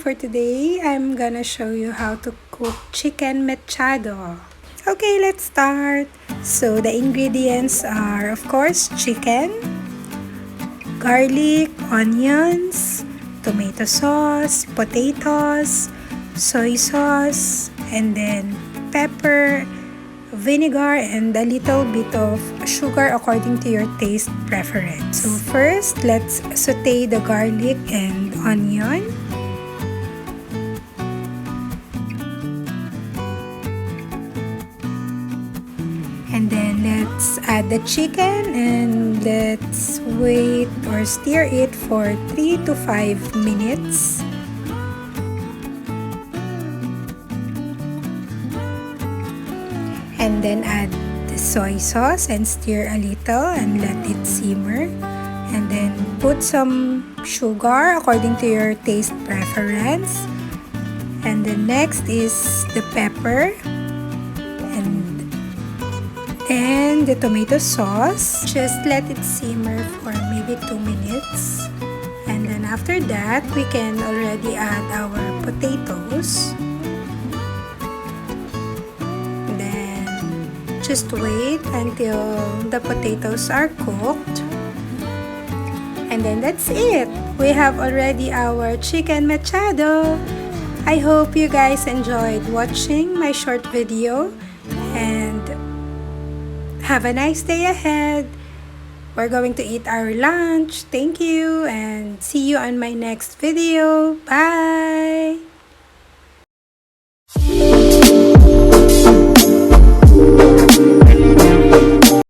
for today, I'm gonna show you how to cook chicken mechado. Okay, let's start. So the ingredients are, of course, chicken, garlic, onions, tomato sauce, potatoes, soy sauce, and then pepper, vinegar, and a little bit of sugar according to your taste preference. So first, let's saute the garlic and onion. And then let's add the chicken and let's wait or stir it for 3 to 5 minutes. And then add the soy sauce and stir a little and let it simmer. And then put some sugar according to your taste preference. And the next is the pepper. And then the tomato sauce. Just let it simmer for maybe 2 minutes. And then after that, we can already add our potatoes. Just wait until the potatoes are cooked. And then that's it. We have already our chicken mechado. I hope you guys enjoyed watching my short video. And have a nice day ahead. We're going to eat our lunch. Thank you and see you on my next video. Bye!